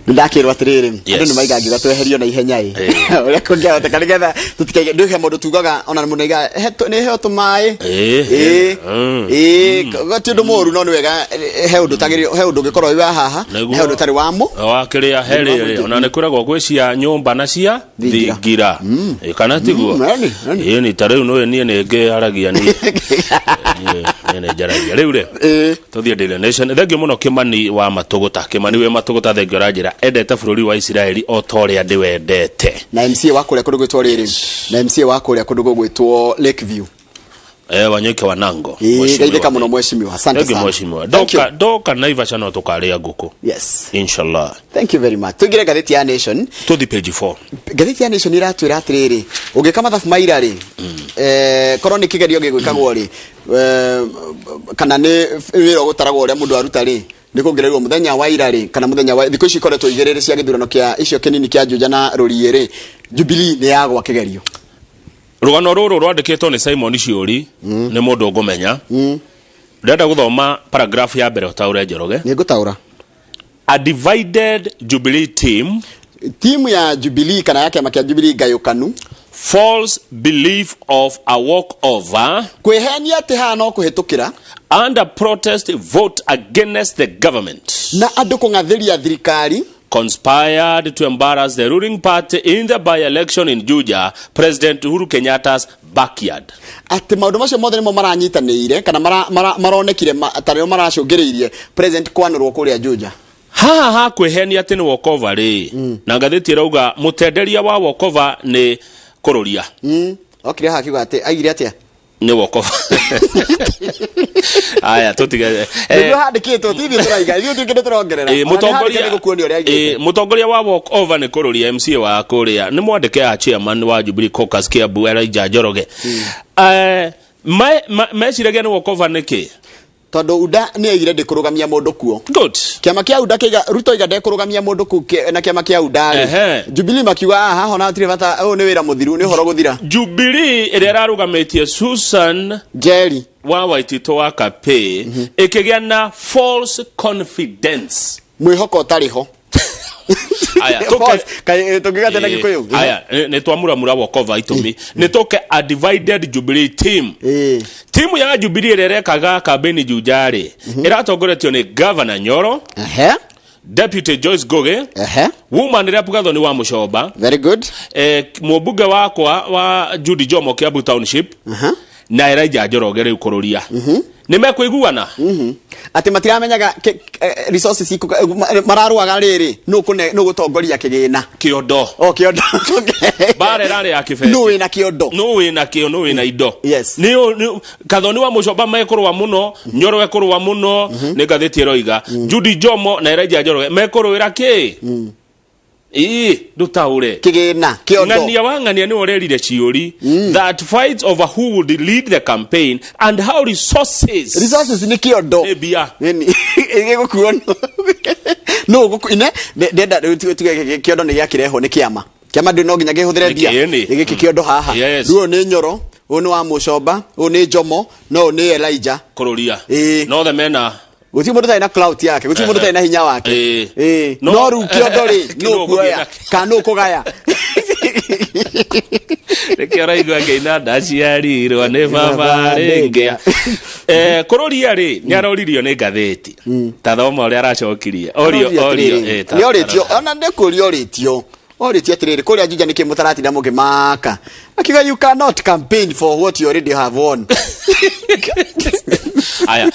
ndakirwa atiriri andu ni maigangiga tweherio na ihenya uria kungiahota kanigetha tutikage nduhe mundu tugaga ona munaiga ni heo tumai gati undu moru no ni wega he undu tagirio he undu gikorwo wi haha he undu tari wamo wakiria heri ona ni kuragwo gwicia nyumba na cia thingira kana tiguo ni tariu no ni ngiharagia ni jaragia riu re tuthie Daily Nation thengio muno Kimani wa Matuguta Kimani we Matuguta thengio ranjira endete bururi wa Israeli o toria ndi wendete na MCA wako ria kundu gwitwo riri na MCA wako ria kundu gwitwo Lakeview Wanyeke Wanango gaitheka muno mweshimiwa asante sana mweshimiwa doka Naivasha no tukaria nguku yes inshallah thank you very much tugire gatheti ya Nation to the page 4 gatheti ya Nation iratwira atiriri ugikama thafu maira ri koroni kigerio gigwikagwo ri kana ni wiro gutaragwo ria mundu aruta ri nikongererirwo muthenya wa ira ri kana muthenya wa thiko ici ikoretwo igirire cia githurano kia icio kinini kia Juja na Ruriĩ ri Jubilee ni yagwa kigerio rugano ruru rwandikitwo ni Simon Ciuri ni mundu ngumenya ndenda guthoma paragraph ya mbere utaure Njoroge ni ngutaura a divided Jubilee team ya Jubilee kana yake makia Jubilee gayukanu false belief of a walkover kwehenia ati hano kuhitukira under protest vote against the government na andu kungathiria thirikari conspired to embarrass the ruling party in the by-election in Juja, President Uhuru Kenyatta's backyard. Ati maundu macio mothe nimo maranyitanire kana maronekire atareo maracungiriirie president kwanurwo kuria Juja. Ha kwehenia ati ni walkover ri na ngatheti irauga mutenderia wa walkover ni kururia okire hakiuga ati aigire atia ni walkover aya tutige ndio handikitwo TV turaiga ndio tukinde turongerera mutongoria wa walkover ni kururia MCA wa kuria ni mwandike ya chairman wa Jubilee caucus Kiambu Njoroge meciragia ni walkover niki tondu UDA ni aigire ndikurugamia mundu kuo good kiama kia UDA kiga Ruto iga ndekurugamia mundu ku na kiama kia UDA Jubilee makiuga haha ona atire bata ni wira muthiru ni horo guthira Jubilee ire rarugametie Susan Jerry wa Waitito wa Kape ikigia na false confidence mwihoko utariho aya tokigate na gikuyu aya ne twamuramura walkover itumi ne toke a divided Jubilee team timu ya Jubilee rerekaga campaign Jujari iratongoretio ni Governor Nyoro Deputy Joyce Goge woman repugatho ni wa Mucoba very good mũmbunge wakwa wa Judy Jomo Kiambu Township na Elijah Njoroge riu kururia nimekuiguana ati matiramenyaga resources mararuaga riri no gutongoria kigina kiondo kiondo bare rari ya kifeti no wina kiondo no wina indo yes ni kathoni wa Mucoba mekurwa muno Nyoro ekurwa muno ni gatheti roiga Judy Jomo na Elijah Njoroge mekurwira ki dutaure kigina kiondo ngania ni orerire ciuri that fights over who would lead the campaign and how resources ni kiondo ebia nini igigukuona no gukuine ndenda tuge kiondo ni giakireho ni kiama ndi no nginya gihuthire ndia igiki kiondo haha ruo ni Nyoro unu wa Mucoba unu Jomo no ni Elijah kururia no the mena guti mundu taina clout yake guti mundu taina hinya wake no ru kiondo ri no kuoya kana kugaya rekera igwa ngeina ndaciari ro ne baba ringia kururia ri ni aroririo ni gatheti tathoma uri aracokirie orio ni oritio ona ndekurio oritio atiriri kuria Juja niki mutarati na mugimaka akiga you cannot campaign for what you already have won aya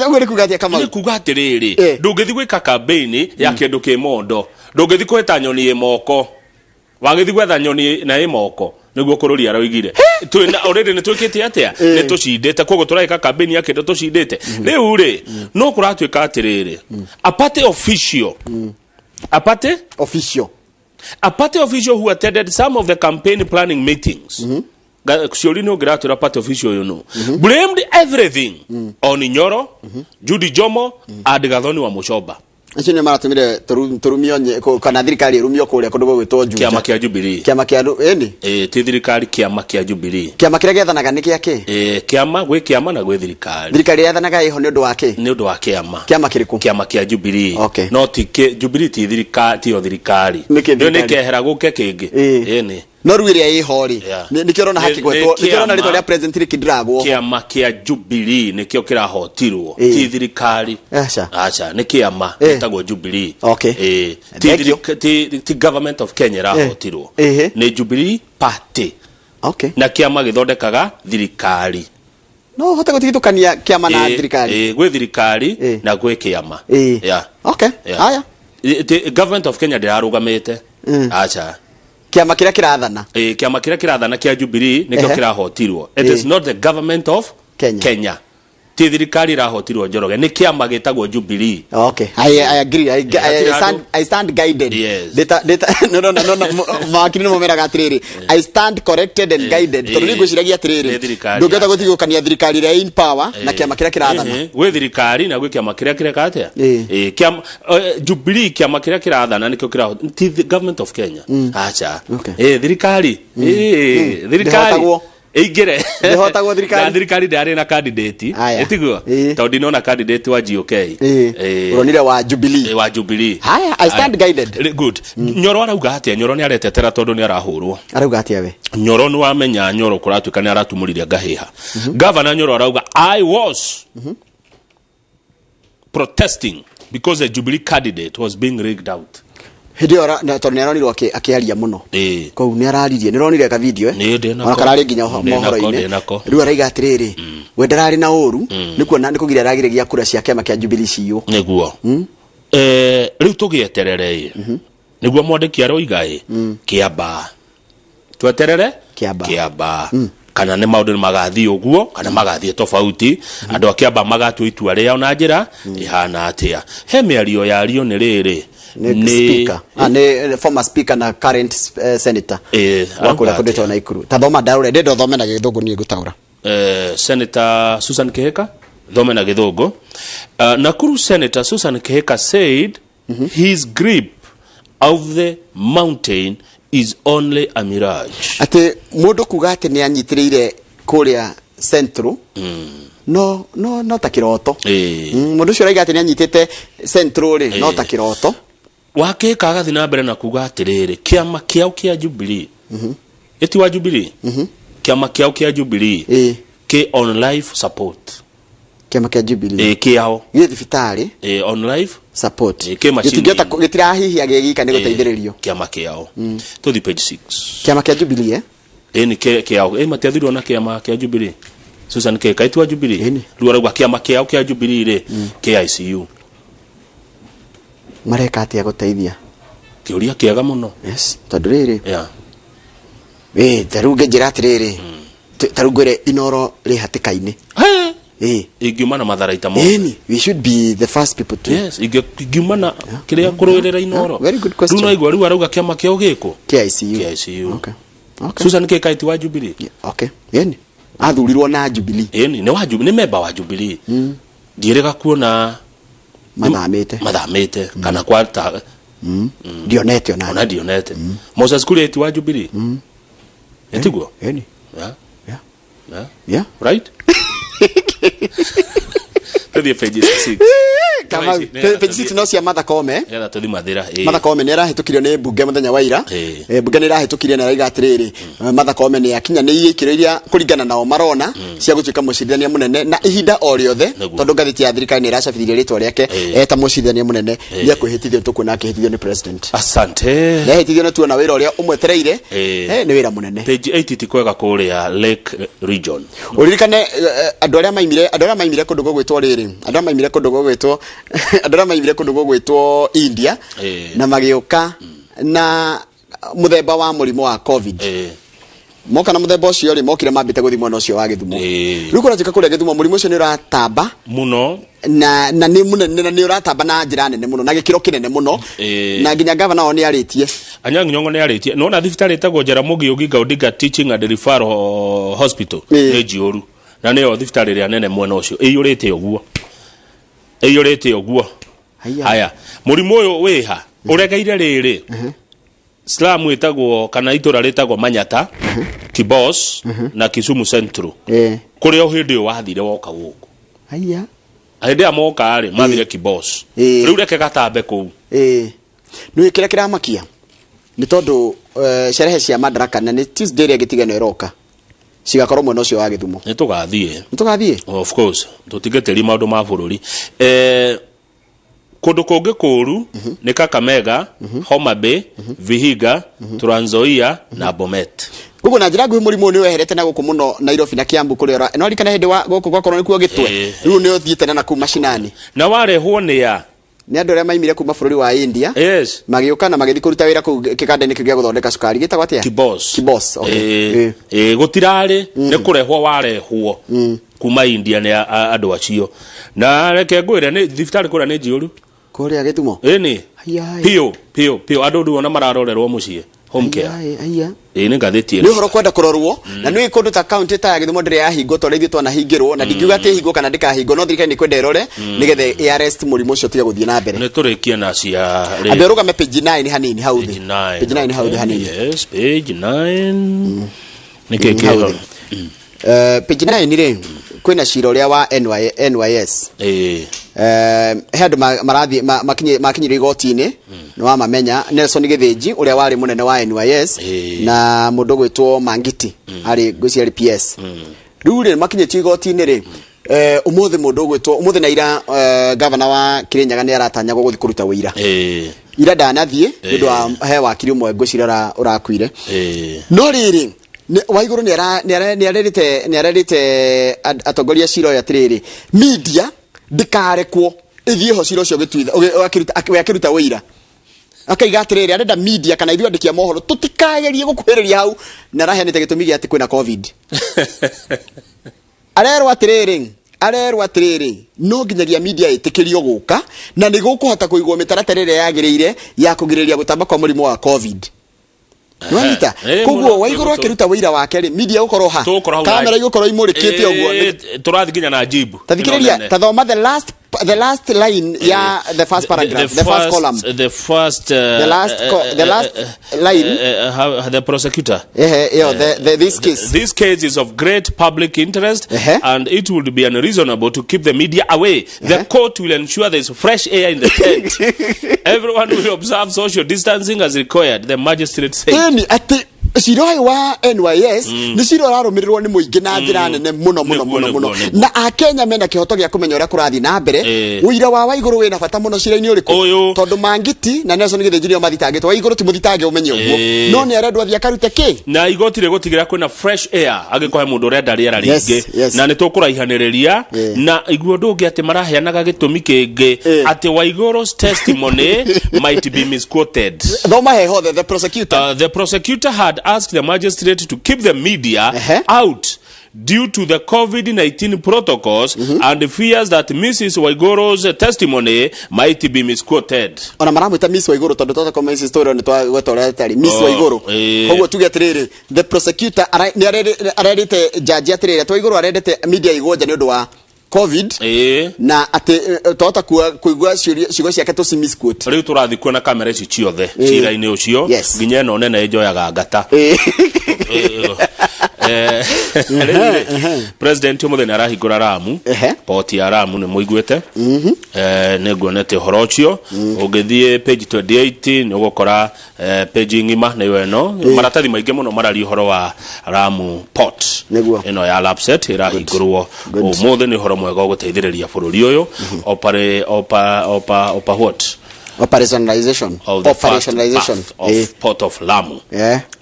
ngori kugatia kama kugatiriri ndungithi gwika campaign ya kindu kimondo ndungithi kweta nyoni moko wagithi gwetha nyoni na moko niguo kururia roigire twina already ni twikite atia ni tucindite kogo turaika campaign ya kindu tucindite riu ri no kuratwika atiriri a party official who attended some of the campaign planning meetings Ciuri no gratura party official you know blamed everything on Nyoro Judy Jomo and Gathoni wa Mucoba acio nĩ maratumire turumio kana thirikari rumio kuria kundu gwitwo Juja kiama kia Jubilee kiama kia eni ti thirikari kiama kia Jubilee kiama kiria gethanaga nĩ kĩake kiama na gwĩ thirikari yathanaga iho nĩ ũndũ wa kĩ nĩ ũndũ wa kiama kĩrĩkũ kiama kia Jubilee okay. no ti Jubilee ti thirikari ti thirikari nĩ kehera gũke kĩngĩ eni no ruiria ihori nikio rona haki gwetwo nikio rona rito ria president rikidragwo kiama kia Jubilee nikio kirahotirwo ti thirikari acha ni kiama etagwo Jubilee ti government of Kenya rahotirwo ni Jubilee party na kiama githondekaga thirikari no hote gutigithukania kiama na thirikari gwe thirikari na gwe kiama haya government of Kenya ndirarugamite acha kiama kiria kirathana kiama kiria kirathana kia Jubilee nikio kirahotirwo it is not the government of Kenya ti thirikari rahotirwo Njoroge ni kiama gitagwo Jubilee I agree I stand guided no makini no mera gatiriri I stand corrected and guided to rigo ciragia atiriri ndungeta gutigukania thirikari ria in power na kiama kiria kirathana we thirikari na gwe kiama kiria kirekatia kiama Jubilee kiama kiria kirathana nikio kirahotirwo ti the government of Kenya acha thirikari igere ndihotagwo thirikari ndari na candidate etigwo tondu nona candidate wa GOK uronire wa Jubilee haya I stand guided good Nyoro arauga atia Nyoro ni aretetera tondu ni arahurwo arauga atia we Nyoro ni wamenya Nyoro kuratuika ni aratumuriria ngahiha Governor Nyoro arauga I was protesting because the Jubilee candidate was being rigged out hidio na tondu niaronirwo akiaria muno kou ni araririe nironire ka video ona karari nginya mohoro-ini riu araiga atiriri we ndarari na uru ni kuona ni kugira aragirigia kura cia kiama kia Jubilee ciyo niguo riu tugieterere niguo mwandiki aroiga kiamba tweterere kiamba kana ne maundu magathii uguo kana magathii tofauti andu akiamba magatua itua ria ona njira ihana atia he miario yario ni riri speaker ne former speaker na current senator wakula kudeta na ikuru tathoma darure ndio thome na githungu ni gutaura Senator Susan Kihika thome na githungu Nakuru Senator Susan Kihika said his grip of the mountain is only a mirage ate mundu kuga ate ni anyitiriire kuria central no takiroto mundu cio raiga ate ni anyitite central ri no takiroto wakeka agathi na mbere na kuga atiriri kiama kiao kia Jubilee eti wa Jubilee kiama kiao kia Jubilee ke on life support kiama kia Jubilee kiao ye thibitari on life support ke machine gitirahihi agegika ni guteithiririo kiama kiao tuthi page 6 kiama kia Jubilee ni kiao matiathirwo na kiama kia Jubilee Susan Kihika eti wa Jubilee riu arauga kiama kiao kia Jubilee ri KICU mareka atia guteithia kiuria kiega muno tondu riri taruge njira atiriri tarugwire inoro ri hatikaini ingiumana matharaita mo we should be the first people to ingiumana kiria kuruirira inoro very good question runo igwa riu arauga kiama kiao giko KICU Susan Kihika eti wa Jubilee athurirwo na Jubilee ni wa Jubilee ni member wa Jubilee ndirega kuona mathamite kana kwata dionete ona dionete Moses Kuria wa Jubilee etigwo right the page 6 kama page 6 no cia Martha Koome ya tuthi mathira Martha Koome ni arahitukirio ni bunge muthenya wa ira bunge ni arahitukirio na raiga atiriri Martha Koome ni akinya ni ikiro iria kuringana nao marona cia gutuika mucirithania munene na ihinda o riothe tondu ngathiti ya thirikari ni iracabithirie ritwa riake eta mucirithania munene ni akuhitithio tukuna akihitithio ni president asante ni ahitithio na tuona wira uria umwetereire ni wira munene page 8 tikwega kuria Lake region uririkane andu aria maimire kundu gugwitwo riri andu maimire kundu gugwitwo India na magioka na muthemba wa murimo wa covid moka na muthemba ucio ri mokire mambite guthimwo no cio wa githumo riu kuratika kuria githumo murimo ucio ni uratamba muno na ni munene na ni uratamba na njira nene muno na gikiro kinene muno na nginya governor oni aritie Anyang' Nyong'o ni aritie no na thibitari etagwo Jaramogi Oginga Odinga Teaching and Referral Hospital ni Jioru na ni thibitari ria nene mwena ucio iyurite oguo haya murimu uyu wiha uregeire riri Slam etagwo kana itura retagwo Manyata Kibos na Kisumu Central kuri o hindi wathire woka guku haya ahinde amoka ari mathire Kibos riu reke gatambe ku no kira kiramakia ni tondu sherehe cia Madaraka na ni Tuesday ria gitigano iroka cigakorwo mwena ucio wa Githumo nitugathie of course tutigeteri maundu ma bururi kundu kungi kuru ni Kakamega Homa Bay Vihiga Trans Nzoia na Bomet kugo na njira ngui murimu ni weherete na guku muno Nairobi na Kiambu kuriora no rikana hindi wa guku gwakorwo ni kuo Gitwe riu ni uthiite na ku mashinani na warehwo ni ya ni andu aria maimire kuma bururi wa India magiuka na magithi kuruta wira ku kiganda-ini kigia guthondeka sukari gitagwa atia Kibos okay gutirari ni kurehwo warehwo kuma India ni andu acio na reke ngwire ni thibitari kura ni njiuru kuria Githumo ni pio andu nduona mararorerwo mucie home care ni ngatheti ni horo kwenda kurorwo na ni kundu ta county ta ya Githumo ndire ya hingo to reithio twana hingirwo na ndingiuga ati hingo kana ndikahingo no thirikari ni kwenda irore nigethe arrest murimu ucio tiga guthie na mbere ni turikia na cia aberuga me page 9 hanini hauthi page 9 hauthi hanini yes page 9 nikekero page 9 ri kwina cira uria wa NYS head marathi makinyire igoti-ini no wa mamenya Nelson Githinji uria wari munene wa NYS na mundu gwitwo Mangiti ari guci RPS riu ri makinyire igoti-ini ri umuthi mundu gwitwo umuthi na ira governor wa Kirinyaga ni aratanya guthi kuruta wira ira ndanathie ndu wa he wakiri umwe gucirora urakuire no riri Waiguru ni arerite atongoria ciro ya tiriri media ndikarekwo ithie ho ciro cio gitwitha akiruta wira akaiga tiriri arenda media kana ithuĩ andikia mohoro tutikagerie gukuhiriria hau na rahenete gitumi gia ati kwina covid arerwa tiriri no nginyagia media itikirio guka na ni gukuhota kuigwo mitaratarire yagireire ya kugiriria gutamba kwa murimu wa covid Nwanyita kuguo Waiguru akiruta wira wake ri media ukorwo ha kamera igukorwo imurikite uguo turathi ginya na jibu tathikiriria tathoma the last line ya the first paragraph the first column the first the last line the prosecutor this case is of great public interest and it would be unreasonable to keep the media away. The court will ensure there is fresh air in the tent. Everyone will observe social distancing as required, the magistrate said. Ciroi wa NYS ni ciro rarumirirwo ni muingi na njira nene muno na akenya mena kihoto gia kumenya uria kurathi na mbere uira wa Waiguru wina bata muno cira-ini uriku tondu Mangiti na Nelson Githinji nio mathitangitwo Waiguru ti muthitange umenye uguo no ni arendwa thia karute ki na igoti ri gutigira kwina fresh air agikohe mundu urenda riera ringi na ni tukuraihaniriria na iguo ndungi ati maraheanaga gitumi kingi ati Waiguru's testimony might be misquoted. Thoma he hothe the prosecutor had asked the magistrate to keep the media out due to the COVID-19 protocols and fears that Mrs. Waiguru's testimony might be misquoted. Ona maramwita Miss Waiguru tondu tota koma Miss story ni twagwetora tari Miss Waiguru koguo tuge atiriri the prosecutor ni arerite judge atiriri Waiguru arendete media igonja ni undu wa COVID na ati tota kuigwa ciugo ciake to misquote riu turathi kuona kamera ici ciothe cira-ini ucio nginya no nene enjoyaga ngata president umuthenya arahingura Ramu port ya Ramu ni muiguite ni nguonete horo ucio ungithie page 28 ni ugukora page ngima ni weno maratathi maingi muno marari horo wa Ramu port ino ya lapset irahingurwo umuthi ni horo mwega guteithiriria bururi uyu operationalization of port of Lamu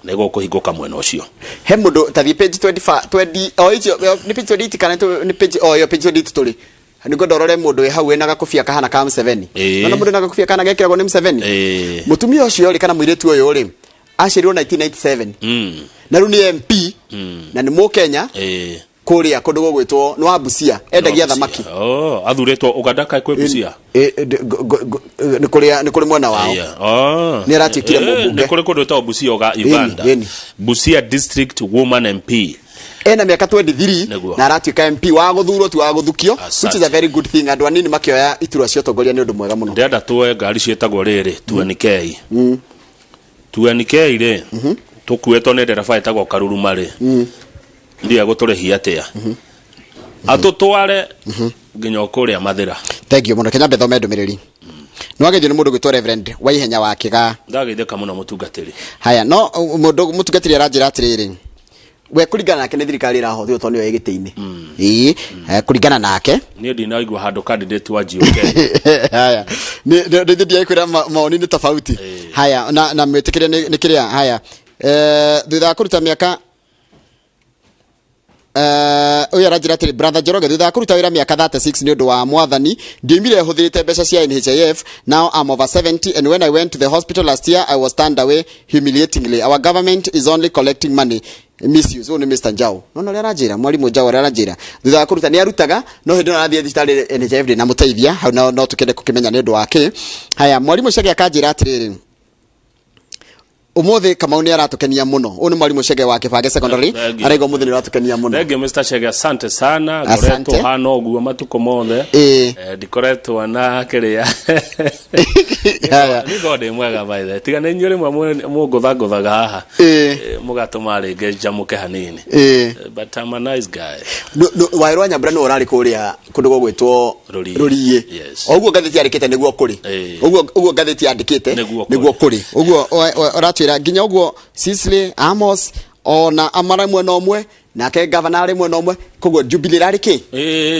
nego kuhinguka mwena ucio he mundu tathi page 20 o icio ni page 20 kana ni page yo page 20 tuli niko ndorore mundu we hau ena gakufia kahana ka Museveni na mundu na gakufia kana gekiragwo ni Museveni mutumia ucio ri kana muiretu uyu ri acirirwo 1997 na riu ni MP na ni Mukenya kuria kundu gugwitwo no wa Busia endagia thamaki athuretwo Uganda kai kwe Busia ni kuri mwana wao ni aratikire mũmbunge ni kuri kundu ta Busia Uganda Busia district woman MP ena miaka 23 na aratuika MP wa guthurwo tu wa guthukio, which is a very good thing. Andu anini makioya iturwa cio tongoria ni undu mwega muno. Ndenda tuwe ngari cietagwo riri tuanikei tuanikei ri tukuetwo ni ndereba etagwo Karuruma ri ndia guturehia atia atutware nginya kuria Mathira. Thank you muno. Kenya Betho ndumiriri nwagethio ni mundu gwitwo Reverend Waihenya wa Kiga. Ndageitheka muno mutungatiri. Haya no mundu mutungatiri aranjira atiriri we kuringana nake ni thirikari irahothio to niyo igiti-ini kuringana nake ni ndinaigua handu candidate wa GOK. Haya ni ndia ikwira maoni ni tofauti. Haya na mwetikire ni kiria. Haya thutha kuruta miaka oya rajira tiri brother Joroge thutha kuruta wira miaka 36 ni undu wa mwathani ndimire huthirite mbeca cia NHIF. Now I'm over 70 and when I went to the hospital last year I was turned away humiliatingly. Our government is only collecting money. Misuse ni Mr. Njau no ria rajira mwalimu Njau ria rajira thutha kuruta ni arutaga no hindi na thie thitari NHIF na muteithia hau no tukende kukimenya ni undu wake. Haya mwalimu Chege akajira atiriri umuthi kama uni aratukenia muno uni mwalimu Chege wa Kibage secondary araigo umuthi ni aratukenia muno. Thank you Mr. Chege, asante sana goreto hano oguo matuko mothe dikoreto ana kiria ni gode mwega by the tiga ni nyure muguthaga haha mugatuma ringe jamuke hanini but I'm a nice guy. No wairwa nyambura no urari kuria kundu gogwitwo Ruriye oguo gatheti arikite niguo kuri oguo gatheti andikite niguo kuri oguo oratwira nginya oguo Sicily Amos ona amara mwe no mwe nake governor mwe no mwe koguo Jubilee ariki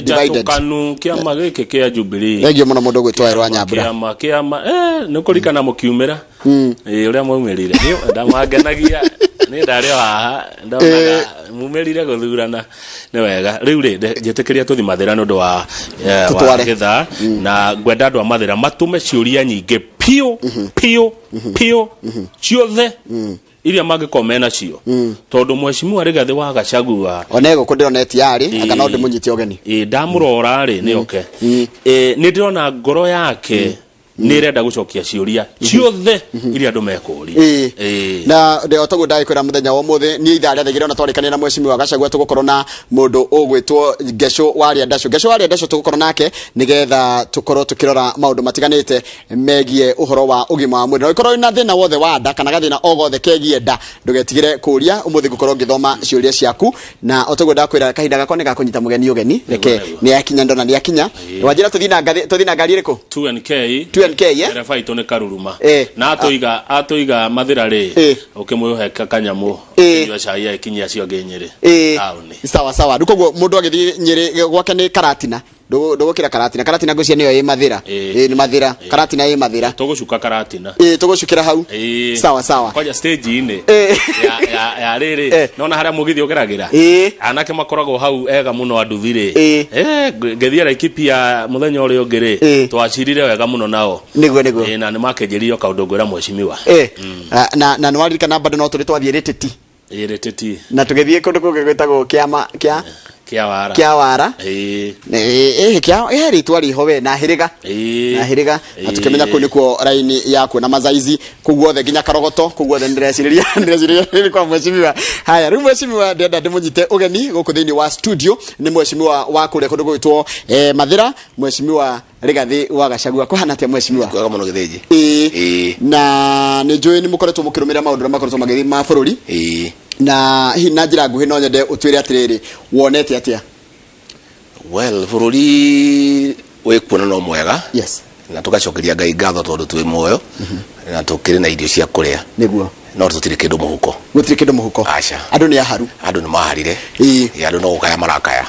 divided kanu kiama giki kia Jubilee egio muno mundu gwitwo wairwa nyambura kiama nukurikana mukiumira uria maumirire ni ndamagenagia ni ndari haha ndonaga mumerire guthurana ni wega riu ri njitikiria tuthi Mathira no ndo wa githa na gwenda andu a Mathira matume ciuria nyingi pio ciothe iria mangikomena cio tondu mweshimiwa Rigathi wa Gachagua onego kundironeti yari akana undu munyiti ogeni ndamurora ri ni oke ni ndirona ngoro yake nirenda gucokia ciuria ciothe iria andu mekuri na ndio togo ndai kwira muthenya wa muthi ni itha ria thigire na twarikania na mweshimiwa Gachagua tugukorwo na mundu ugwitwo Gesho waria ndasho tugukorwo nake nigetha tukorwo tukirora maundu matiganite megie uhoro wa ugima wa mwiri na ikorwo ina thina wothe wa nda kana gathina ogothe kegie nda ndugetigire kuria umuthi gukorwo ngithoma ciuria ciaku na otogo ndakwira kahinda gakone ga kunyita mugeni ugeni reke ni yakinya ndona ni yakinya wajira tuthina ngari riko 2NK ndereba itu ni Karuruma na atuiga Mathira ri ukimwihe kanyamu iyo cai ikinyia cio nginyiri sawa dukoguo mundu agithi Nyeri gwake ni Karatina ndugukira Karatina ngucia niyo i Mathira ni Mathira Karatina i Mathira tugucuka Karatina tugucukira hau sawa koja stage ine ya riri nona haria mugithi ukiragira anake makoragwo hau ega muno anduthire ngethia Laikipia muthenya uri ungiri twacirire wega muno nao niguo na ni makenjeririo kaundu ngwira mweshimiwa na nwaririkana bado no turi twathie reteti na tugethie kundu kugwitagwo kiama Kiawara ritwa riho we na hiriga na tukimenya ku nikuo raini yaku na mazaizi kuguo the nginya Karogoto kuguo the ndreciriria ni kwa mweshimiwa. Haya riu mweshimiwa ndenda ndimunyite ugeni guku thiini wa studio ni mweshimiwa wa kure kundu gwitwo Mathira mweshimiwa Rigathi wa Gachagua kuhana atia mweshimiwa kwa muno githiji na ni njui ni mukoretwo mukirumira maundu makoretwo magithi ma bururi na hi na njira nguhi no nyende utwire atiriri wonete atia bururi wikuona no mwega yes na tugacokeria Ngai ngatho tondu twi muoyo na tukiri na irio cia kuria niguo no tutiri kindu muhuko gutiri kindu muhuko acha andu ni aharu andu ni maharire andu no gukaya marakaya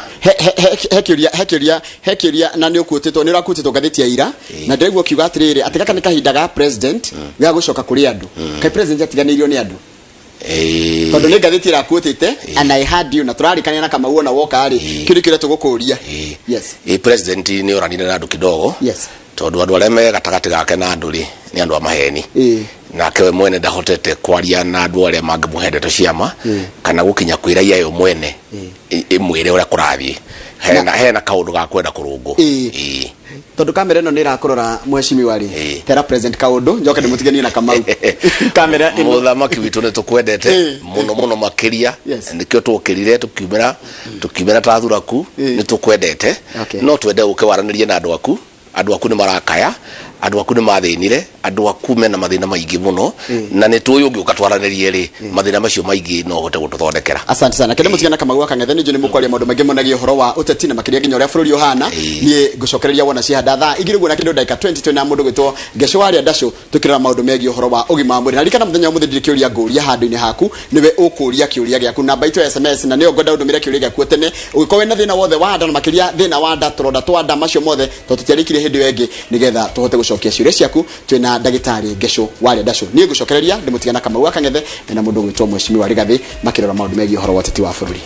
hekiria na ni ukutitwo ni rakutitwo gatheti ya ira na ndeguo kiuga atiriri atigaka ni kahinda ga president ga gucoka kuri andu kai president atiganirio ni andu tondu ni gatheti rakutite and I had you na turarikania na kama uona woka ari kindu kire tugukuria yes president ni oranire na andu kidogo yes tondu andu areme gatagati gake na andu ri ni andu a maheni na kewe mwene ndahotete kwaria na andu aria mangimuhendete ciama kana gukinya kwira iyo mwene imwire uria kurathie hena kaundu ga kwenda kurungu tondu kamera ino nira kurora mheshimiwa ri tera president kaundu njoke ndimutiganie na Kamau kamera ino muthamaki witu ni tukwendete muno makiria nikio tukirire tukiumira tathuraku ni tukwendete no twende uke waranirie na andu aku ni marakaya andu aku ni mathinire andu aku mena mathina maingi muno na ni tuyu ungi ukatwaranirie ri mathina macio maingi no hote gututhondekera. Asante sana kende mutigana Kamau akang'ethe ni joni mukwaria maundu maingi munagie horo wa uteti na makiria nginya uria bururi uhana nie gucokereria wona ci handa thaa igiriguo na kindu dakika 20 na mundu gwitwo Gesho waria Ndasho tukirira maundu megie horo wa ugima wa mwiri harikana muthenya muthi ndikiuria nguria handu-ini haku niwe ukuria kiuria giaku namba itu SMS na nio ngoda ndumire kiuria giaku tene ugikowe na thina wothe wa nda na makiria thina wa nda turonda twanda macio mothe tututiarikire hindu yengi nigetha tuhote gucokia ciuria ciaku twina ndagitari Gesho waria Ndasho nie gucokereria ndimutigana Kamau akang'ethe na mundu gwitwo mheshimiwa Rigathi makirora maundu megie horo wa uteti wa bururi.